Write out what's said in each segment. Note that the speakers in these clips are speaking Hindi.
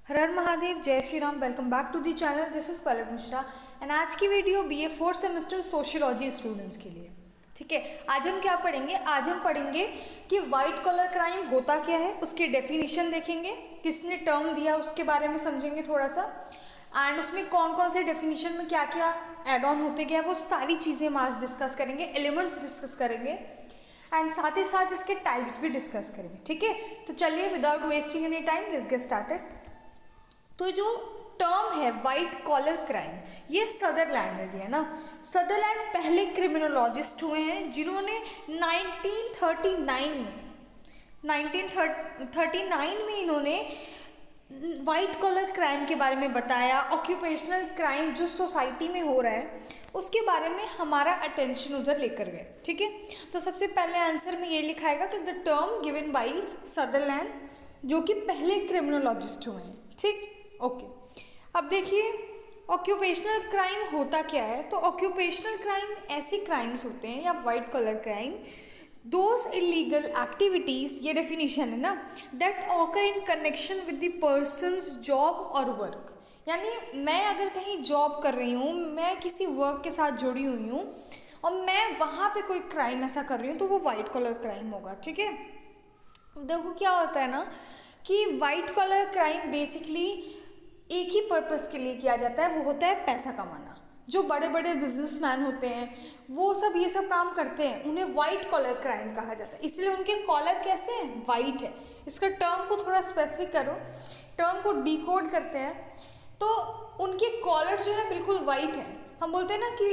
हर हर महादेव, जय Shri Ram. Welcome back to the channel. This is Palak Mishra and आज की video BA fourth semester sociology students के लिए। ठीक है, आज हम क्या पढ़ेंगे? आज हम पढ़ेंगे कि वाइट कॉलर क्राइम होता क्या है, उसकी डेफिनेशन देखेंगे, किसने टर्म दिया उसके बारे में समझेंगे थोड़ा सा, एंड उसमें कौन कौन से डेफिनेशन में क्या क्या एड ऑन होते गया वो सारी चीज़ें हम आज डिस्कस करेंगे, एलिमेंट्स डिस्कस करेंगे एंड साथ ही साथ इसके टाइप्स भी डिस्कस करेंगे। ठीक है, तो चलिए without wasting any time let's get started. तो जो टर्म है वाइट कॉलर क्राइम, ये सदरलैंड ने दिया ना। सदरलैंड पहले क्रिमिनोलॉजिस्ट हुए हैं जिन्होंने 1939 में इन्होंने वाइट कॉलर क्राइम के बारे में बताया। ऑक्यूपेशनल क्राइम जो सोसाइटी में हो रहा है उसके बारे में हमारा अटेंशन उधर लेकर गए। ठीक है, तो सबसे पहले आंसर में ये लिखाएगा कि the term given by Sutherland, जो कि पहले क्रिमिनोलॉजिस्ट हुए हैं। ठीक, ओके। अब देखिए ऑक्यूपेशनल क्राइम होता क्या है। तो ऑक्यूपेशनल क्राइम ऐसे क्राइम्स होते हैं या white collar crime, those illegal activities, ये डेफिनेशन है ना, that occur in connection with the person's job और वर्क। यानी मैं अगर कहीं जॉब कर रही हूँ, मैं किसी वर्क के साथ जुड़ी हुई हूँ और मैं वहाँ पे कोई क्राइम ऐसा कर रही हूँ, तो वो वाइट कॉलर क्राइम होगा। ठीक है, देखो क्या होता है ना कि वाइट कॉलर क्राइम बेसिकली एक ही पर्पस के लिए किया जाता है, वो होता है पैसा कमाना। जो बड़े बड़े बिजनेसमैन होते हैं वो सब ये सब काम करते हैं, उन्हें वाइट कॉलर क्राइम कहा जाता है। इसलिए उनके कॉलर कैसे हैं? वाइट है। इसका टर्म को थोड़ा स्पेसिफिक करो, टर्म को डिकोड करते हैं तो उनके कॉलर जो है बिल्कुल वाइट है। हम बोलते हैं ना कि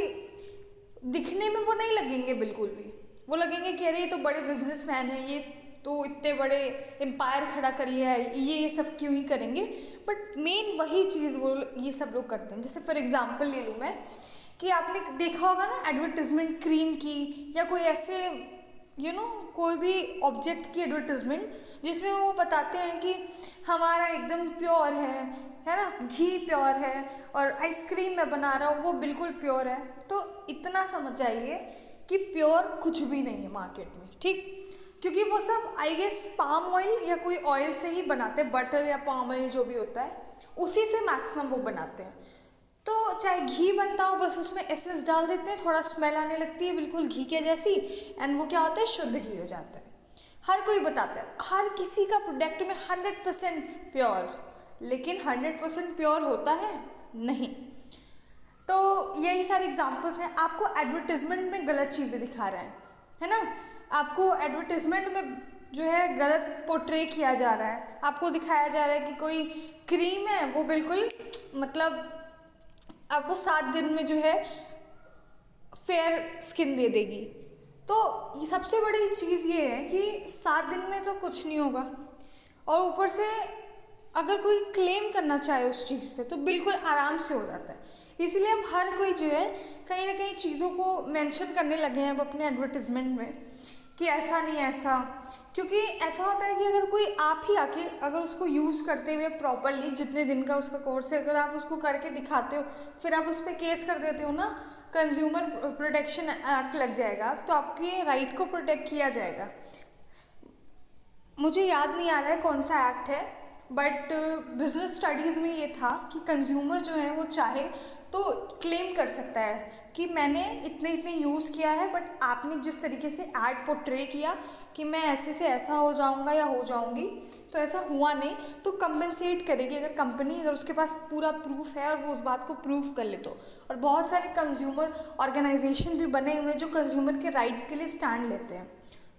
दिखने में वो नहीं लगेंगे बिल्कुल भी, वो लगेंगे कि अरे ये तो बड़े बिजनेसमैन हैं, ये तो इतने बड़े एम्पायर खड़ा कर लिया है, ये सब क्यों ही करेंगे। बट मेन वही चीज़ वो ये सब लोग करते हैं। जैसे फॉर एग्जांपल ले लूँ मैं कि आपने देखा होगा ना एडवर्टिजमेंट क्रीम की या कोई ऐसे कोई भी ऑब्जेक्ट की एडवर्टिजमेंट जिसमें वो बताते हैं कि हमारा एकदम प्योर है ना, घी प्योर है और आइसक्रीम मैं बना रहा हूँ वो बिल्कुल प्योर है। तो इतना समझ जाइए कि प्योर कुछ भी नहीं है मार्केट में। ठीक, क्योंकि वो सब आई गेस पाम ऑयल या कोई ऑयल से ही बनाते हैं, बटर या पाम ऑयल जो भी होता है उसी से मैक्सिमम वो बनाते हैं। तो चाहे घी बनता हो, बस उसमें एसेंस डाल देते हैं, थोड़ा स्मेल आने लगती है बिल्कुल घी के जैसी, एंड वो क्या होता है, शुद्ध घी हो जाता है। हर कोई बताता है, हर किसी का प्रोडक्ट में 100% प्योर, लेकिन 100% प्योर होता है नहीं। तो यही सारे एग्जाम्पल्स हैं। आपको एडवर्टिजमेंट में गलत चीज़ें दिखा रहे हैं, है ना, आपको एडवर्टिजमेंट में जो है गलत पोर्ट्रे किया जा रहा है। आपको दिखाया जा रहा है कि कोई क्रीम है वो बिल्कुल मतलब आपको 7 दिन में जो है फेयर स्किन दे देगी। तो ये सबसे बड़ी चीज़ ये है कि 7 दिन में तो कुछ नहीं होगा, और ऊपर से अगर कोई क्लेम करना चाहे उस चीज़ पे तो बिल्कुल आराम से हो जाता है। इसलिए अब हर कोई जो है कहीं ना कहीं चीज़ों को मेंशन करने लगे हैं अब अपने एडवर्टिजमेंट में कि ऐसा नहीं ऐसा। क्योंकि ऐसा होता है कि अगर कोई आप ही आके अगर उसको यूज़ करते हुए प्रॉपरली, जितने दिन का उसका कोर्स है, अगर आप उसको करके दिखाते हो फिर आप उस पर केस कर देते हो ना, कंज्यूमर प्रोटेक्शन एक्ट लग जाएगा, तो आपके राइट को प्रोटेक्ट किया जाएगा। मुझे याद नहीं आ रहा है कौन सा एक्ट है, बट बिजनेस स्टडीज़ में ये था कि कंज्यूमर जो है वो चाहे तो क्लेम कर सकता है कि मैंने इतने इतने यूज़ किया है, बट आपने जिस तरीके से ऐड पोर्ट्रे किया कि मैं ऐसे से ऐसा हो जाऊंगा या हो जाऊंगी, तो ऐसा हुआ नहीं, तो कंपनसेट करेगी अगर कंपनी, अगर उसके पास पूरा प्रूफ है और वो उस बात को प्रूफ कर ले तो। और बहुत सारे कंज्यूमर ऑर्गेनाइजेशन भी बने हुए हैं जो कंज्यूमर के राइट्स के लिए स्टैंड लेते हैं।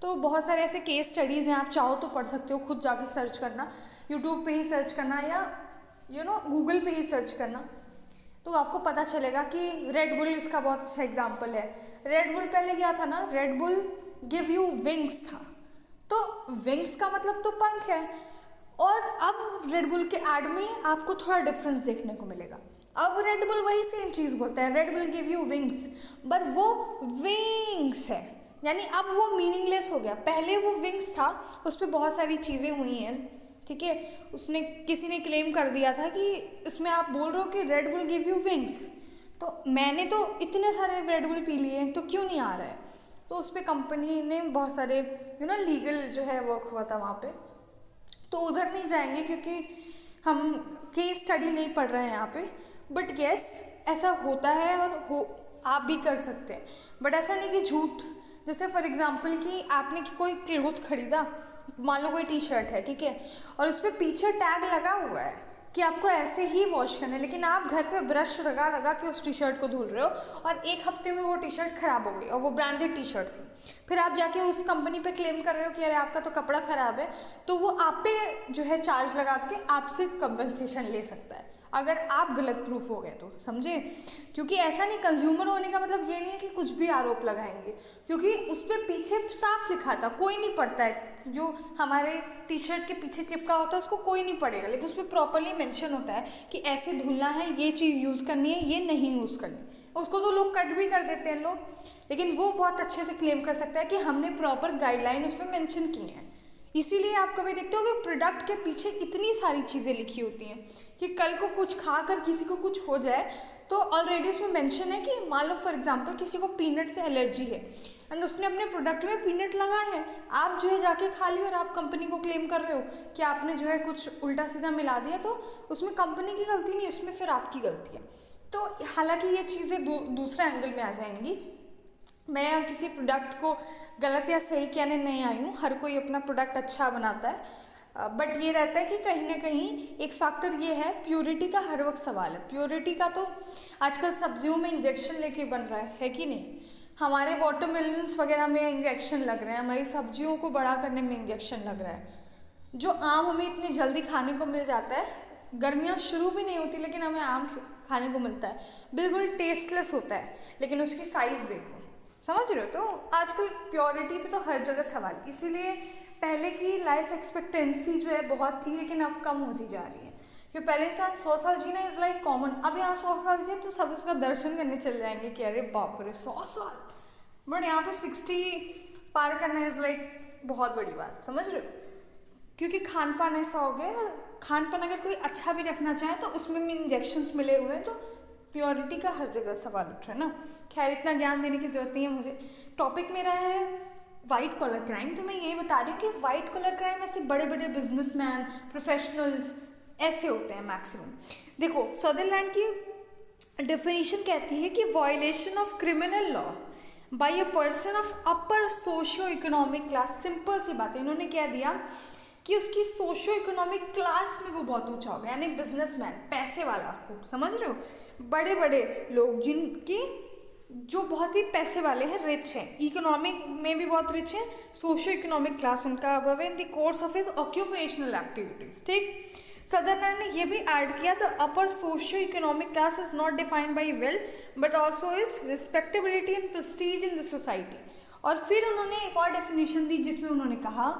तो बहुत सारे ऐसे केस स्टडीज़ हैं, आप चाहो तो पढ़ सकते हो, खुद जाके सर्च करना, यूट्यूब पे ही सर्च करना या गूगल पे ही सर्च करना, तो आपको पता चलेगा कि रेड बुल इसका बहुत अच्छा एग्जाम्पल है। रेड बुल पहले क्या था ना, red bull give you wings था, तो विंग्स का मतलब तो पंख है। और अब रेड बुल के ऐड में आपको थोड़ा डिफरेंस देखने को मिलेगा। अब रेड बुल वही सेम चीज़ बोलता है, red bull give you wings, but वो विंग्स है, यानी अब वो मीनिंगलेस हो गया। पहले वो विंग्स था, उस पर बहुत सारी चीज़ें हुई हैं। ठीक है, उसने किसी ने क्लेम कर दिया था कि इसमें आप बोल रहे हो कि red bull give you wings, तो मैंने तो इतने सारे रेड बुल पी लिए तो क्यों नहीं आ रहा है। तो उस पर कंपनी ने बहुत सारे लीगल जो है वर्क हुआ था वहाँ पे। तो उधर नहीं जाएंगे क्योंकि हम केस स्टडी नहीं पढ़ रहे हैं यहाँ पे, बट यस ऐसा होता है और आप भी कर सकते हैं। बट ऐसा नहीं कि झूठ, जैसे फॉर एग्जांपल कि आपने कोई क्लोथ खरीदा, मान लो कोई टी शर्ट है, ठीक है, और उस पर पीछे टैग लगा हुआ है कि आपको ऐसे ही वॉश करना है, लेकिन आप घर पे ब्रश लगा लगा के उस टी शर्ट को धुल रहे हो और एक हफ्ते में वो टी शर्ट ख़राब हो गई और वो ब्रांडेड टी शर्ट थी, फिर आप जाके उस कंपनी पे क्लेम कर रहे हो कि अरे आपका तो कपड़ा ख़राब है, तो वो आप पे जो है चार्ज लगा के आपसे कंपनसेशन ले सकता है अगर आप गलत प्रूफ हो गए तो, समझे। क्योंकि ऐसा नहीं, कंज्यूमर होने का मतलब ये नहीं है कि कुछ भी आरोप लगाएंगे, क्योंकि उस पर पीछे साफ लिखा था, कोई नहीं पढ़ता है, जो हमारे टी शर्ट के पीछे चिपका होता है उसको कोई नहीं पढ़ेगा, लेकिन उस पर प्रॉपरली मेंशन होता है कि ऐसे धुलना है, ये चीज़ यूज़ करनी है, ये नहीं यूज़ करनी। उसको तो लोग कट भी कर देते हैं लोग, लेकिन वो बहुत अच्छे से क्लेम कर सकता है कि हमने प्रॉपर गाइडलाइन उसमें मेंशन की हैं। इसीलिए आप कभी देखते हो कि प्रोडक्ट के पीछे इतनी सारी चीज़ें लिखी होती हैं कि कल को कुछ खाकर किसी को कुछ हो जाए तो ऑलरेडी उसमें मेंशन है कि मान लो फॉर एग्जांपल किसी को पीनट से एलर्जी है एंड उसने अपने प्रोडक्ट में पीनट लगाए हैं, आप जो है जाके खा लियो और आप कंपनी को क्लेम कर रहे हो कि आपने जो है कुछ उल्टा सीधा मिला दिया, तो उसमें कंपनी की गलती नहीं, उसमें फिर आपकी गलती है। तो हालांकि ये चीज़ें दूसरा एंगल में आ जाएंगी, मैं किसी प्रोडक्ट को गलत या सही कहने नहीं आई हूँ, हर कोई अपना प्रोडक्ट अच्छा बनाता है, बट ये रहता है कि कहीं ना कहीं एक फैक्टर ये है, प्योरिटी का हर वक्त सवाल है। प्योरिटी का तो आजकल सब्जियों में इंजेक्शन लेके बन रहा है कि नहीं, हमारे वाटरमेलन्स वगैरह में इंजेक्शन लग रहे हैं, हमारी सब्जियों को बड़ा करने में इंजेक्शन लग रहा है। जो आम हमें इतनी जल्दी खाने को मिल जाता है, गर्मियाँ शुरू भी नहीं होती लेकिन हमें आम खाने को मिलता है, बिल्कुल टेस्टलेस होता है, लेकिन उसकी साइज़ देखो, समझ रहे हो। तो आजकल प्योरिटी पे तो हर जगह सवाल, इसीलिए पहले की लाइफ एक्सपेक्टेंसी जो है बहुत थी, लेकिन अब कम होती जा रही है। क्योंकि पहले इंसान 100 साल जीना इज़ लाइक कॉमन, अब यहाँ 100 साल जिए तो सब उसका दर्शन करने चल जाएंगे कि अरे बाप रे 100 साल, बट यहाँ पे 60 पार करना इज़ लाइक बहुत बड़ी बात, समझ रहे हो। क्योंकि खान पान ऐसा हो गया, और खान पान अगर कोई अच्छा भी रखना चाहे तो उसमें भी इंजेक्शन्स मिले हुए हैं, तो प्योरिटी का हर जगह सवाल उठ रहा है ना। खैर इतना ज्ञान देने की ज़रूरत नहीं है मुझे। टॉपिक मेरा है वाइट कॉलर क्राइम, तो मैं यही बता रही हूँ कि वाइट कॉलर क्राइम ऐसे बड़े बड़े बिजनेसमैन, प्रोफेशनल्स ऐसे होते हैं मैक्सिमम। देखो सदरलैंड की डेफिनेशन कहती है कि violation of criminal law by a person of upper socio economic class. Simple सी बात है, इन्होंने कह दिया कि उसकी सोशियो इकोनॉमिक क्लास में वो बहुत ऊंचा हो गया, यानी बिजनेसमैन, पैसे वाला, खूब समझ रहे हो, बड़े बड़े लोग जिनके जो बहुत ही पैसे वाले हैं, रिच हैं, इकोनॉमिक में भी बहुत रिच हैं, सोशियो इकोनॉमिक क्लास उनका अबव है इन the course of his occupational activities. ठीक, सदरलैंड ने यह भी ऐड किया, the upper socio economic class is not defined by wealth but also is respectability and Prestige in the society. और फिर उन्होंने एक और डेफिनेशन दी जिसमें उन्होंने कहा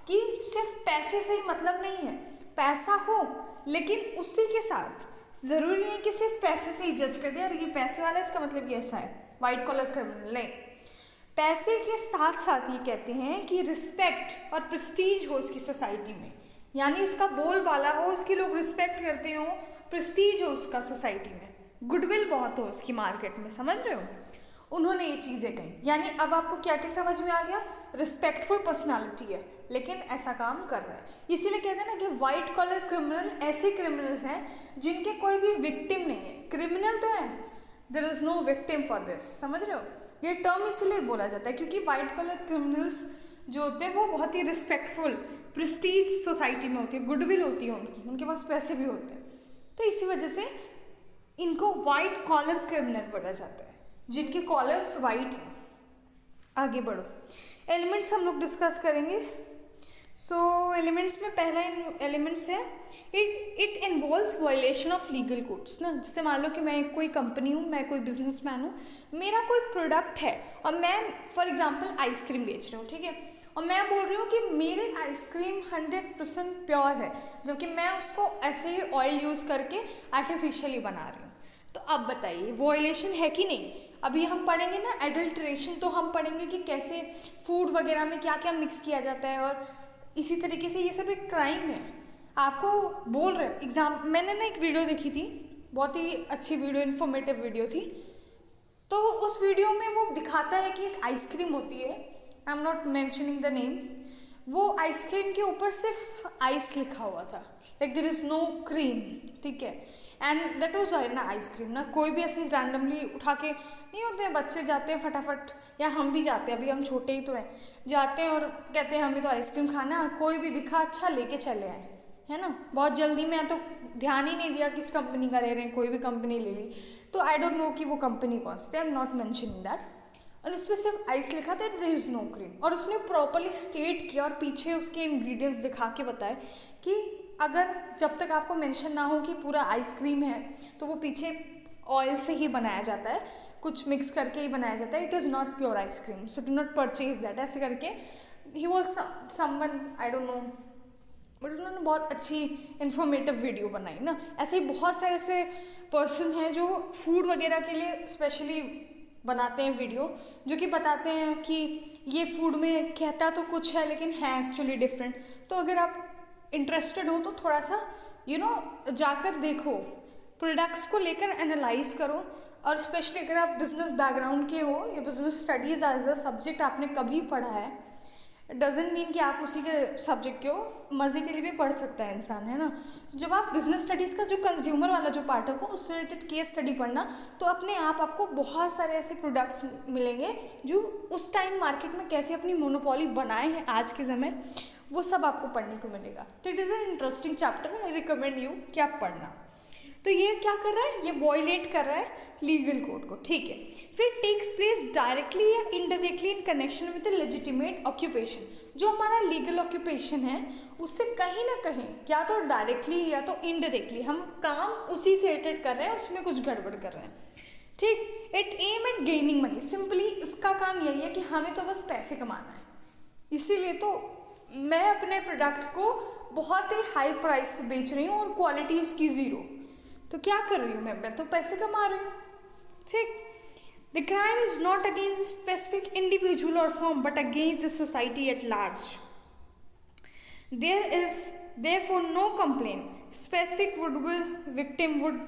कि सिर्फ पैसे से ही मतलब नहीं है, पैसा हो लेकिन उसी के साथ ज़रूरी नहीं कि सिर्फ पैसे से ही जज कर दिया, और ये पैसे वाला इसका मतलब ये ऐसा है वाइट कॉलर क्रिमिनल, नहीं। पैसे के साथ साथ ये कहते हैं कि रिस्पेक्ट और प्रेस्टीज हो उसकी सोसाइटी में, यानी उसका बोलबाला हो, उसकी लोग रिस्पेक्ट करते हो, प्रेस्टीज हो उसका सोसाइटी में, गुडविल बहुत हो उसकी मार्केट में, समझ रहे हो। उन्होंने ये चीज़ें कही, यानी अब आपको क्या क्या समझ में आ गया, रिस्पेक्टफुल पर्सनालिटी है लेकिन ऐसा काम कर रहा है। इसीलिए कहते हैं ना कि वाइट कॉलर क्रिमिनल ऐसे क्रिमिनल्स हैं जिनके कोई भी विक्टिम नहीं है। क्रिमिनल तो है, there is no victim for this, समझ रहे हो। ये टर्म इसलिए बोला जाता है क्योंकि वाइट कॉलर क्रिमिनल्स जो होते हैं वो बहुत ही रिस्पेक्टफुल, प्रेस्टीज सोसाइटी में होती है, गुडविल होती है उनकी, उनके पास पैसे भी होते हैं, तो इसी वजह से इनको वाइट कॉलर क्रिमिनल बोला जाता है, जिनके कॉलर्स वाइट हैं। आगे बढ़ो, एलिमेंट्स हम लोग डिस्कस करेंगे। सो एलिमेंट्स में पहला एलिमेंट्स है it involves violation of legal codes ना। जैसे मान लो कि मैं कोई कंपनी हूँ, मैं कोई बिजनेसमैन हूँ, मेरा कोई प्रोडक्ट है और मैं फॉर एग्जांपल आइसक्रीम बेच रही हूँ, ठीक है, और मैं बोल रही हूँ कि मेरे आइसक्रीम 100% प्योर है, जबकि मैं उसको ऐसे ही ऑयल यूज़ करके आर्टिफिशियली बना रही हूँ। तो अब बताइए वायलेशन है कि नहीं। अभी हम पढ़ेंगे ना एडल्ट्रेशन, तो हम पढ़ेंगे कि कैसे फूड वगैरह में क्या क्या मिक्स किया जाता है, और इसी तरीके से ये सब एक क्राइम है। आपको बोल रहे एग्जाम, मैंने ना एक वीडियो देखी थी, बहुत ही अच्छी वीडियो, इन्फॉर्मेटिव वीडियो थी। तो उस वीडियो में वो दिखाता है कि एक आइसक्रीम होती है, I am not mentioning the name, वो आइसक्रीम के ऊपर सिर्फ आइस लिखा हुआ था, like there is no cream, ठीक है, एंड दैट वॉज ना आइसक्रीम ना कोई भी ऐसे रैंडमली उठा के नहीं होते हैं, बच्चे जाते हैं फटाफट, या हम भी जाते हैं, अभी हम छोटे ही तो हैं, जाते हैं और कहते हैं हमें तो आइसक्रीम खाना है, कोई भी दिखा अच्छा लेके चले आए, है ना, बहुत जल्दी में, तो ध्यान ही नहीं दिया किस कंपनी का ले रहे हैं, कोई भी कंपनी ले ली, तो आई डोंट नो कि वो कंपनी कौन सी, I am not mentioning that, और इस पर सिर्फ आइस लिखा था, देयर इज़ नो क्रीम, और उसने प्रॉपरली स्टेट किया और पीछे उसके इंग्रेडिएंट्स दिखा के बताए कि अगर जब तक आपको मेंशन ना हो कि पूरा आइसक्रीम है, तो वो पीछे ऑयल से ही बनाया जाता है, कुछ मिक्स करके ही बनाया जाता है, it is not pure ice cream, so do not purchase that, ऐसे करके he was someone, I don't know, but उन्होंने बहुत अच्छी इन्फॉर्मेटिव वीडियो बनाई ना। ऐसे ही बहुत सारे ऐसे पर्सन हैं जो फूड वगैरह के लिए स्पेशली बनाते हैं वीडियो, जो कि बताते हैं कि ये फूड में कहता तो कुछ है लेकिन है एक्चुअली डिफरेंट। तो अगर आप इंटरेस्टेड हो तो थोड़ा सा जाकर देखो, प्रोडक्ट्स को लेकर एनालाइज करो, और स्पेशली अगर आप बिजनेस बैकग्राउंड के हो या business studies as a subject आपने कभी पढ़ा है, इट डजेंट मीन कि आप उसी के सब्जेक्ट को मज़े के लिए भी पढ़ सकता है इंसान, है ना। जब आप बिजनेस स्टडीज़ का जो कंज्यूमर वाला जो पार्ट होगा उससे रिलेटेड केस स्टडी पढ़ना, तो अपने आप आपको बहुत सारे ऐसे प्रोडक्ट्स मिलेंगे जो उस टाइम मार्केट में कैसे अपनी मोनोपोली बनाए हैं आज के समय, वो सब आपको पढ़ने को मिलेगा। तो it is an interesting chapter, I recommend you कि आप पढ़ना। तो ये क्या कर रहा है, ये वॉयलेट कर रहा है लीगल कोड को, ठीक है। फिर टेक्स प्लेस डायरेक्टली या indirectly in connection with the legitimate occupation, जो हमारा लीगल ऑक्यूपेशन है उससे कहीं ना कहीं या तो डायरेक्टली या तो इनडायरेक्टली हम काम उसी से रिलेटेड कर रहे हैं, उसमें कुछ गड़बड़ कर रहे हैं, ठीक। It aim at gaining money, simply इसका काम यही है कि हमें तो बस पैसे कमाना है, इसीलिए तो मैं अपने प्रोडक्ट को बहुत ही हाई प्राइस पे बेच रही हूँ और क्वालिटी उसकी ज़ीरो, तो क्या कर रही हूँ मैं तो पैसे कमा रही हूँ, ठीक। The crime is not against specific individual or firm but against the society at large. There is therefore no complaint specific would be victim would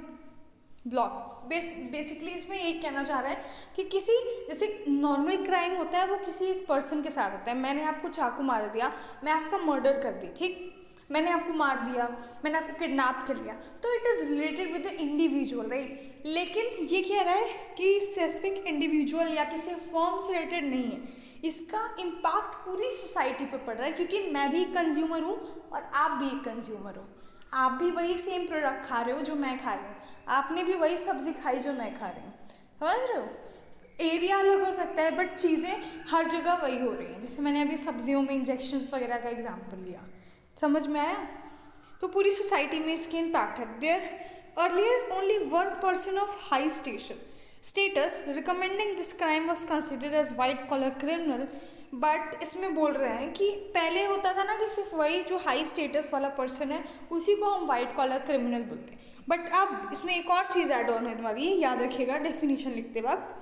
block. Basically इसमें ये कहना चाह रहा है कि किसी जैसे नॉर्मल क्राइम होता है वो किसी एक पर्सन के साथ होता है, मैंने आपको चाकू मार दिया, मैं आपका मर्डर कर दी, ठीक, मैंने आपको मार दिया, मैंने आपको किडनैप कर लिया, तो it is related with the individual, right. लेकिन ये कह रहा है कि स्पेसिफिक इंडिविजुअल या किसी फर्म से रिलेटेड नहीं है, इसका इम्पैक्ट पूरी सोसाइटी पे पड़ रहा है, क्योंकि मैं भी कंज्यूमर हूँ और आप भी एक कंज्यूमर हो, आप भी वही सेम प्रोडक्ट खा रहे हो जो मैं खा रही हूँ, आपने भी वही सब्जी खाई जो मैं खा रही हूँ, समझ रहे हो। एरिया अलग हो सकता है बट चीज़ें हर जगह वही हो रही हैं, जैसे मैंने अभी सब्जियों में इंजेक्शन वगैरह का एग्जाम्पल लिया, समझ में आया। तो पूरी सोसाइटी में इसके इम्पैक्ट है। There earlier only one person of high status recommending this crime was considered as white collar criminal, but इसमें बोल रहे हैं कि पहले होता था ना कि सिर्फ वही जो हाई स्टेटस वाला पर्सन है उसी को हम वाइट कॉलर क्रिमिनल बोलते हैं, बट अब इसमें एक और चीज़ ऐड ऑन होने वाली है, याद रखिएगा डेफिनेशन लिखते वक्त,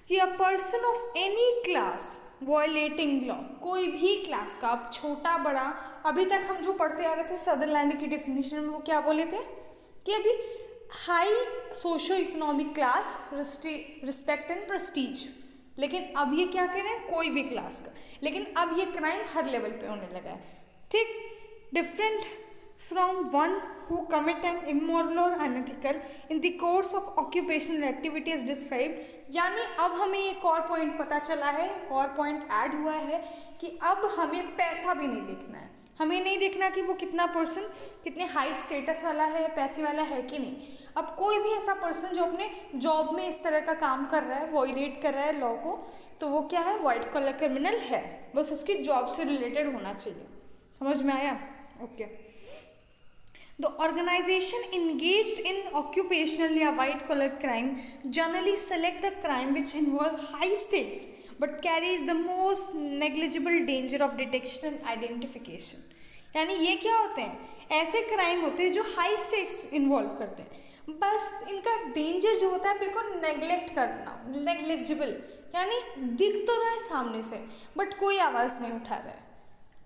कि अ person of any class violating law, कोई भी क्लास का, अब छोटा बड़ा, अभी तक हम जो पढ़ते आ रहे थे सदरलैंड की डेफिनेशन में वो क्या बोले थे कि अभी high socio economic class, respect and Prestige, लेकिन अब ये क्या कह रहे हैं, कोई भी क्लास का, लेकिन अब ये क्राइम हर लेवल पे होने लगा है, ठीक। Different from one who commit an immoral or unethical in the course of occupational activities describe, यानी अब हमें एक और पॉइंट पता चला है, एक और पॉइंट ऐड हुआ है कि अब हमें पैसा भी नहीं देखना है, हमें नहीं देखना कि वो कितना पर्सन कितने हाई स्टेटस वाला है, पैसे वाला है कि नहीं। अब कोई भी ऐसा पर्सन जो अपने जॉब में इस तरह का काम कर रहा है, वॉयलेट कर रहा है लॉ को, तो वो क्या है, वाइट कॉलर क्रिमिनल है, बस उसकी जॉब से रिलेटेड होना चाहिए, समझ में आया, okay. The organization engaged in occupational या white collar crime generally select the crime which involve high stakes but carry the most negligible danger of detection and identification। यानी ये क्या होते हैं, ऐसे क्राइम होते हैं जो हाई स्टेक्स इन्वॉल्व करते हैं, बस इनका डेंजर जो होता है बिल्कुल नेग्लेक्ट करना, नेग्लिजिबल, यानी दिख तो रहा है सामने से बट कोई आवाज़ नहीं उठा रहा है।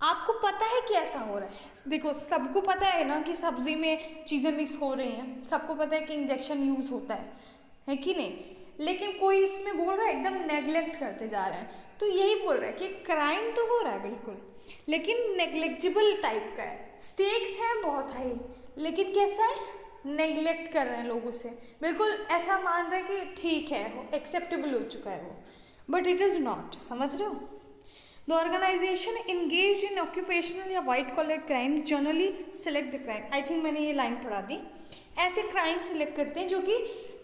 आपको पता है कि ऐसा हो रहा है, देखो सबको पता है ना कि सब्जी में चीज़ें मिक्स हो रही हैं, सबको पता है कि इंजेक्शन यूज़ होता है कि नहीं, लेकिन कोई इसमें बोल रहा है एकदम नेग्लेक्ट करते जा रहे हैं। तो यही बोल रहा है कि क्राइम तो हो रहा है बिल्कुल, लेकिन नेग्लेक्जिबल टाइप का है, स्टेक्स हैं बहुत हाई, लेकिन कैसा है, नेग्लेक्ट कर रहे हैं लोग उसे, बिल्कुल ऐसा मान रहे हैं कि ठीक है, एक्सेप्टेबल हो चुका है वो, बट इट इज़ नॉट। समझ रहे हो? The organisation engage in occupational या white collar crime generally select the crime, I think मैंने ये लाइन पढ़ा दी, ऐसे क्राइम सेलेक्ट करते हैं जो कि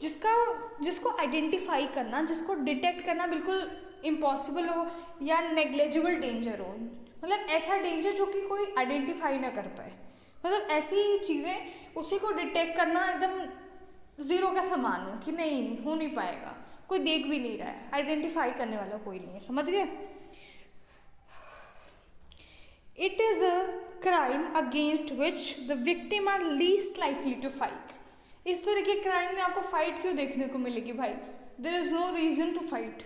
जिसको आइडेंटिफाई करना, जिसको डिटेक्ट करना बिल्कुल इम्पॉसिबल हो या नेग्लेजिबल डेंजर हो, मतलब ऐसा डेंजर जो कि कोई आइडेंटिफाई ना कर पाए, मतलब ऐसी चीज़ें उसी को डिटेक्ट करना एकदम ज़ीरो का समान हो कि नहीं हो नहीं पाएगा, कोई देख भी नहीं रहा है, आइडेंटिफाई करने वाला कोई नहीं है। समझ गए? It is a crime against which the victim are least likely to fight. इस तरह के क्राइम में आपको फाइट क्यों देखने को मिलेगी भाई? There is no reason to fight,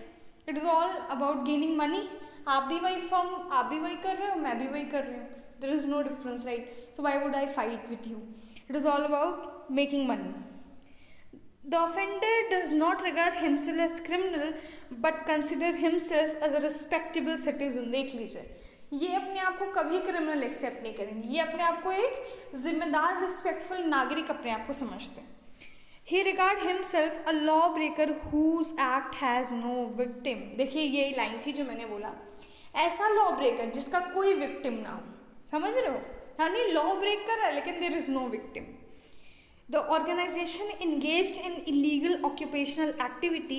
it is all about gaining money. आप भी वही कर रहे हो, मैं भी वही कर रही हूँ, there is no difference, right? So why would I fight with you? It is all about making money. The offender does not regard himself as criminal but consider himself as a respectable citizen। देख लीजिए, ये अपने आप को कभी क्रिमिनल एक्सेप्ट नहीं करेंगे, ये अपने आप को एक जिम्मेदार रिस्पेक्टफुल नागरिक अपने आप को समझते हैं। He regard himself a lawbreaker whose act has no victim। देखिए यही लाइन थी जो मैंने बोला, ऐसा लॉ ब्रेकर जिसका कोई विक्टिम ना हो। समझ रहे हो? यानी लॉ ब्रेक कर रहा है लेकिन there is no victim. The organization engaged in illegal occupational activity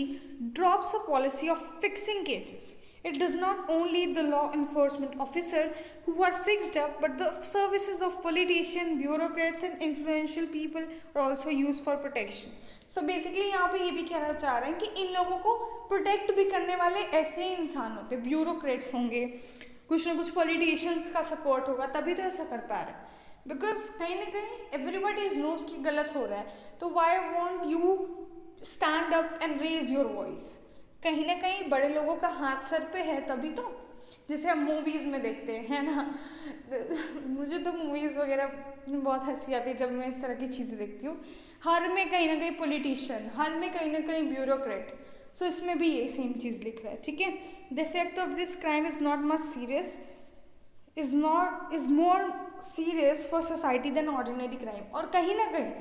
drops a policy of fixing cases. It does not only the law enforcement officer who are fixed up, but the services of politicians, bureaucrats and influential people are also used for protection. So basically यहाँ पे ये भी कहना चाह रहे हैं कि इन लोगों को प्रोटेक्ट भी करने वाले ऐसे ही इंसान होते हैं, ब्यूरोक्रेट्स होंगे, कुछ ना कुछ पॉलिटिशियंस का सपोर्ट होगा, तभी तो ऐसा कर पा रहे हैं। बिकॉज कहीं ना कहीं एवरीबडी इज नोज कि गलत हो रहा है, तो why won't you stand up and raise your voice? कहीं ना कहीं बड़े लोगों का हाथ सर पे है तभी तो, जैसे हम मूवीज़ में देखते हैं, है ना? मुझे तो मूवीज़ वगैरह बहुत हंसी आती है जब मैं इस तरह की चीज़ें देखती हूँ। हर में कहीं ना कहीं पॉलिटिशियन, हर में कहीं ना कहीं ब्यूरोक्रेट, सो इसमें भी ये सेम चीज़ लिख रहा है। ठीक है? The effect of this crime is not much serious, is more serious for society then ordinary crime. और कहीं ना कहीं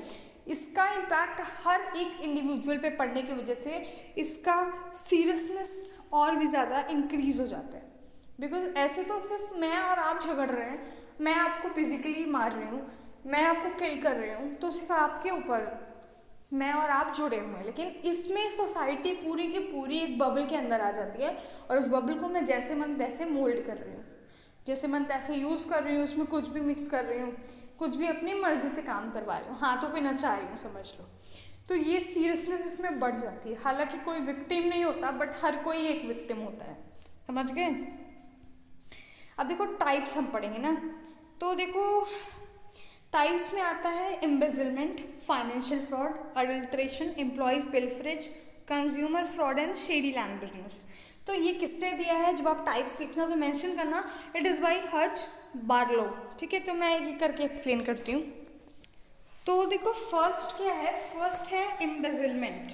इसका इम्पैक्ट हर एक इंडिविजुअल पे पड़ने की वजह से इसका सीरियसनेस और भी ज़्यादा इंक्रीज हो जाता है। बिकॉज ऐसे तो सिर्फ मैं और आप झगड़ रहे हैं, मैं आपको फिजिकली मार रही हूँ, मैं आपको किल कर रही हूँ, तो सिर्फ आपके ऊपर मैं और आप जुड़े हुए हैं, लेकिन इसमें सोसाइटी पूरी की पूरी एक बबल के अंदर आ जाती है और उस बबल को मैं जैसे मन तैसे मोल्ड कर रही हूँ, जैसे मन तैसे यूज़ कर रही हूँ, उसमें कुछ भी मिक्स कर रही हूँ, कुछ भी अपनी मर्जी से काम करवा रही हूँ, हाथों पे नचा रही हूँ, समझ लो। तो ये सीरियसनेस इसमें बढ़ जाती है। हालांकि कोई विक्टिम नहीं होता, बट हर कोई एक विक्टिम होता है। समझ गए? अब देखो टाइप्स हम पढ़ेंगे ना, तो देखो टाइप्स में आता है embezzlement, financial fraud, adulteration, employ pilferage, consumer fraud and shady land business. तो ये किसने दिया है? जब आप टाइप्स लिखना तो मेंशन करना it is by Hutch Barlow. ठीक है? तो मैं ये करके एक्सप्लेन करती हूँ। तो देखो फर्स्ट क्या है? फर्स्ट है एम्बेजलमेंट।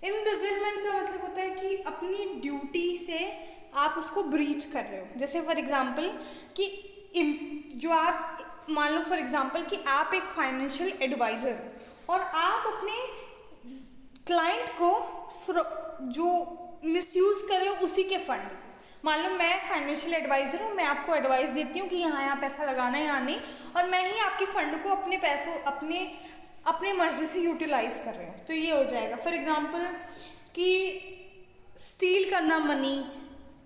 एम्बेजलमेंट का मतलब होता है कि अपनी ड्यूटी से आप उसको ब्रीच कर रहे हो। जैसे फॉर एग्जांपल कि जो आप मान लो फॉर एग्जांपल कि आप एक फाइनेंशियल एडवाइज़र और आप अपने क्लाइंट को जो मिसयूज़ कर रहे हो उसी के फंड, मान लो मैं फाइनेंशियल एडवाइज़र हूँ, मैं आपको एडवाइस देती हूँ कि यहाँ पैसा लगाना है यहाँ नहीं, और मैं ही आपके फंड को अपने पैसों अपने मर्जी से यूटिलाइज कर रहे हूँ, तो ये हो जाएगा। फॉर एग्जांपल कि स्टील करना मनी,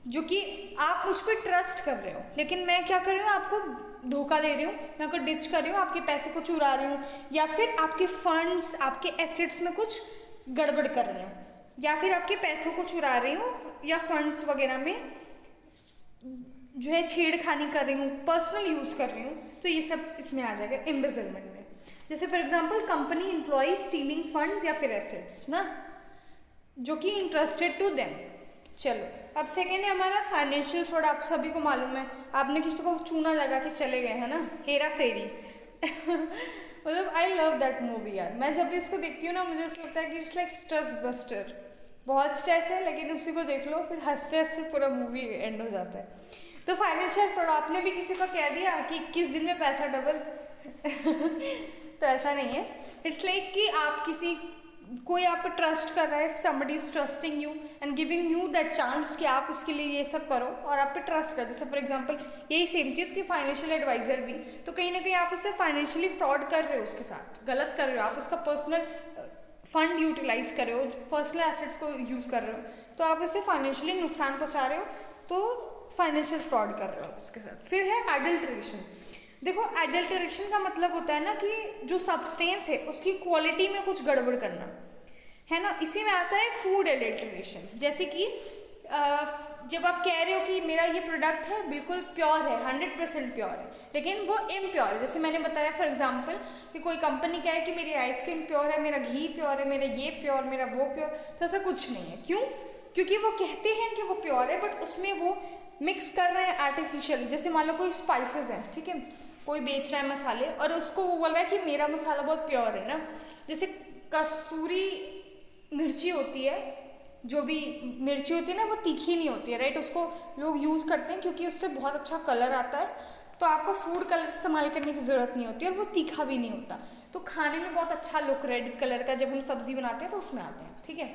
जो कि आप मुझ पर ट्रस्ट कर रहे हो, लेकिन मैं क्या कर रही हूँ? आपको धोखा दे रही हूँ, मैं आपको डिच कर रही हूँ, आपके पैसे को चुरा रही हूँ, या फिर आपके फंड्स, आपके एसेट्स में कुछ गड़बड़ कर रही हूँ, या फिर आपके पैसों को चुरा रही हूँ, या फंड्स वगैरह में जो है छेड़खानी कर रही हूँ, पर्सनल यूज़ कर रही हूँ, तो ये सब इसमें आ जाएगा एम्बेजलमेंट में। जैसे for example company employ stealing fund या फिर एसेट्स ना, जो कि इंटरेस्टेड टू देम। चलो अब सेकेंड है हमारा फाइनेंशियल फ्रॉड। आप सभी को मालूम है, आपने किसी को चूना लगा के चले गए हैं ना, हेरा फेरी। मतलब आई लव दैट मूवी यार, मैं जब भी उसको देखती हूँ ना मुझे ऐसा लगता है कि इट्स लाइक स्ट्रेस बस्टर। बहुत स्ट्रेस है लेकिन उसी को देख लो, फिर हंसते हंसते पूरा मूवी एंड हो जाता है। तो फाइनेंशियल फ्रॉड, आपने भी किसी को कह दिया कि 21 दिन में पैसा डबल। तो ऐसा नहीं है। इट्स लाइक कि आप कोई आप पे ट्रस्ट कर रहा है, somebody is trusting you and giving you that chance कि आप उसके लिए ये सब करो और आप पे ट्रस्ट कर। जैसे फॉर एग्जांपल यही सेम चीज़ कि फाइनेंशियल एडवाइजर भी, तो कहीं ना कहीं आप उससे फाइनेंशियली फ्रॉड कर रहे हो, उसके साथ गलत कर रहे हो, आप उसका पर्सनल फंड यूटिलाइज कर रहे हो, पर्सनल एसेट्स को यूज़ कर रहे हो, तो आप उसे फाइनेंशियली नुकसान पहुँचा रहे हो, तो फाइनेंशियल फ्रॉड कर रहे हो उसके साथ। फिर है एडल्ट्रेशन। देखो एडल्ट्रेशन का मतलब होता है ना कि जो सब्सटेंस है उसकी क्वालिटी में कुछ गड़बड़ करना, है ना। इसी में आता है फूड एडल्ट्रेशन। जैसे कि जब आप कह रहे हो कि मेरा ये प्रोडक्ट है बिल्कुल प्योर है, 100% प्योर है, लेकिन वो इम्प्योर है। जैसे मैंने बताया फॉर एग्जांपल कि कोई कंपनी कहे कि मेरी आइसक्रीम प्योर है, मेरा घी प्योर है, मेरा ये प्योर, मेरा वो प्योर, तो ऐसा कुछ नहीं है। क्यों? क्योंकि वो कहते हैं कि वो प्योर है, बट उसमें वो मिक्स कर रहे हैं आर्टिफिशियली। जैसे मान लो कोई स्पाइसेस हैं, ठीक है, कोई बेच रहा है मसाले और उसको वो बोल रहा है कि मेरा मसाला बहुत प्योर है ना। जैसे कस्तूरी मिर्ची होती है, जो भी मिर्ची होती है ना, वो तीखी नहीं होती है, राइट। उसको लोग यूज़ करते हैं क्योंकि उससे बहुत अच्छा कलर आता है, तो आपको फूड कलर इस्तेमाल करने की ज़रूरत नहीं होती और वो तीखा भी नहीं होता, तो खाने में बहुत अच्छा लुक रेड कलर का जब हम सब्ज़ी बनाते हैं तो उसमें आते हैं, ठीक है।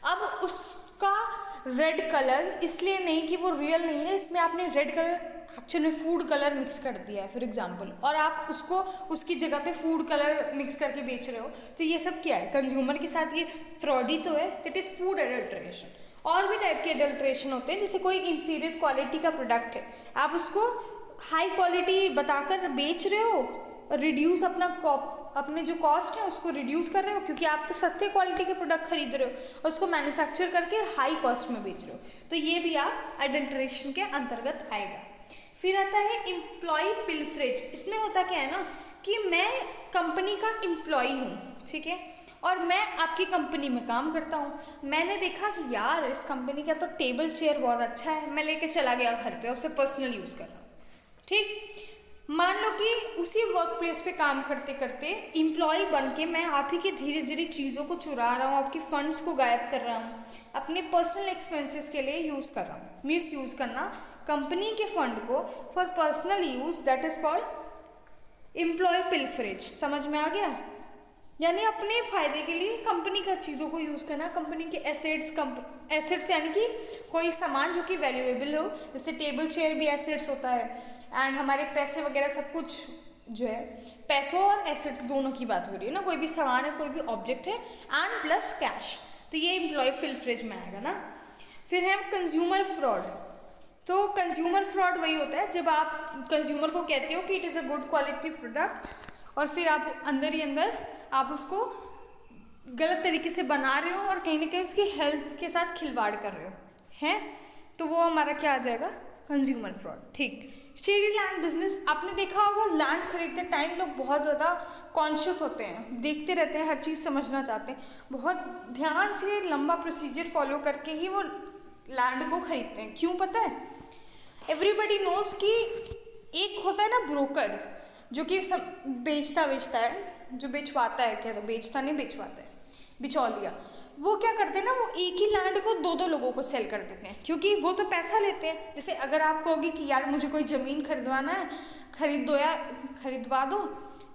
अब उसका रेड कलर इसलिए नहीं कि वो रियल नहीं है, इसमें आपने रेड कलर एक्चुअली में फूड कलर मिक्स कर दिया है फॉर एग्जांपल, और आप उसको उसकी जगह पे फूड कलर मिक्स करके बेच रहे हो, तो ये सब क्या है? कंज्यूमर के साथ ये फ्रॉड ही तो है। That is food adulteration. और भी टाइप के एडल्ट्रेशन होते हैं, जैसे कोई इंफीरियर क्वालिटी का प्रोडक्ट है, आप उसको हाई क्वालिटी बताकर बेच रहे हो, रिड्यूस अपने जो कॉस्ट है उसको रिड्यूस कर रहे हो, क्योंकि आप तो सस्ते क्वालिटी के प्रोडक्ट खरीद रहे हो, उसको मैन्युफैक्चर करके हाई कॉस्ट में बेच रहे हो, तो ये भी आप एडल्ट्रेशन के अंतर्गत आएगा। फिर आता है एम्प्लॉय पिलफरेज। इसमें होता क्या है ना कि मैं कंपनी का एम्प्लॉय हूँ, ठीक है, और मैं आपकी कंपनी में काम करता हूँ। मैंने देखा कि यार इस कंपनी का तो टेबल चेयर बहुत अच्छा है, मैं लेके चला गया घर पे, उसे पर्सनल यूज़ कर रहा हूँ, ठीक। मान लो कि उसी वर्क प्लेस पे काम करते करते एम्प्लॉय बन के मैं आप ही के धीरे धीरे चीज़ों को चुरा रहा हूँ, आपके फंड्स को गायब कर रहा हूँ, अपने पर्सनल एक्सपेंसेस के लिए यूज़ कर रहा हूँ। मिस यूज़ करना कंपनी के फंड को for personal use, that is called employ pilferage. समझ में आ गया? यानी अपने फायदे के लिए कंपनी का चीज़ों को यूज़ करना, कंपनी के एसेट्स यानी कि कोई सामान जो कि वैल्यूएबल हो, जैसे टेबल चेयर भी एसेट्स होता है, एंड हमारे पैसे वगैरह सब कुछ जो है, पैसों और एसेट्स दोनों की बात हो रही है ना, कोई भी सामान है, कोई भी ऑब्जेक्ट है, एंड प्लस कैश, तो ये एम्प्लॉय पिलफरेज में आएगा ना। फिर है कंज्यूमर फ्रॉड। तो कंज्यूमर फ्रॉड वही होता है जब आप कंज्यूमर को कहते हो कि it is a good quality product, और फिर आप अंदर ही अंदर आप उसको गलत तरीके से बना रहे हो और कहीं ना कहीं उसकी हेल्थ के साथ खिलवाड़ कर रहे हो, हैं, तो वो हमारा क्या आ जाएगा? कंज्यूमर फ्रॉड, ठीक। शेडी लैंड बिजनेस, आपने देखा होगा लैंड खरीदते टाइम लोग बहुत ज़्यादा कॉन्शियस होते हैं, देखते रहते हैं, हर चीज़ समझना चाहते हैं, बहुत ध्यान से लंबा प्रोसीजर फॉलो करके ही वो लैंड को खरीदते हैं। क्यों पता है? एवरीबडी नोज कि एक होता है ना ब्रोकर, जो कि सब बेचता है, जो बेचवाता है, क्या तो बेचता नहीं, बेचवाता है, बिचौलिया, वो क्या करते हैं ना, वो एक ही लैंड को दो लोगों को सेल कर देते हैं, क्योंकि वो तो पैसा लेते हैं। जैसे अगर आप कहोगे कि यार मुझे कोई ज़मीन खरीदवाना है, खरीदवा दो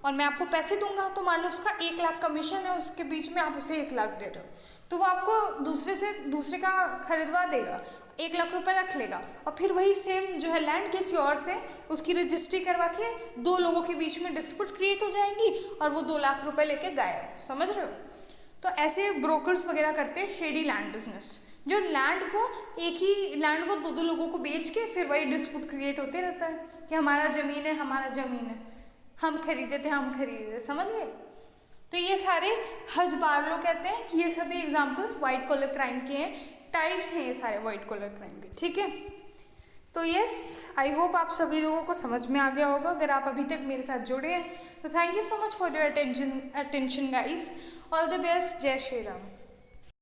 और मैं आपको पैसे दूंगा, तो मान लो उसका 1 लाख कमीशन है, उसके बीच में आप उसे 1 लाख दे रहे हो, तो वो आपको दूसरे का खरीदवा देगा, 1 लाख रुपए रख लेगा, और फिर वही सेम जो है लैंड किसी और से उसकी रजिस्ट्री करवा के 2 लोगों के बीच में डिस्प्यूट क्रिएट हो जाएगी और वो 2 लाख रुपए लेके गायब। समझ रहे हो? तो ऐसे ब्रोकर्स वगैरह करते हैं शेडी लैंड बिजनेस, जो एक ही लैंड को 2 लोगों को बेच के फिर वही डिस्प्यूट क्रिएट होते रहता है कि हमारा ज़मीन है, हम खरीदे थे। समझ गए? तो ये सारे हज बार लोग कहते हैं कि ये सभी एग्जाम्पल्स वाइट कॉलर क्राइम के हैं, टाइप्स हैं ये सारे वाइट कॉलर क्राइम के, ठीक है। तो यस, आई होप आप सभी लोगों को समझ में आ गया होगा। अगर आप अभी तक मेरे साथ जुड़े हैं तो thank you so much for your attention guys. All the best. जय श्री राम।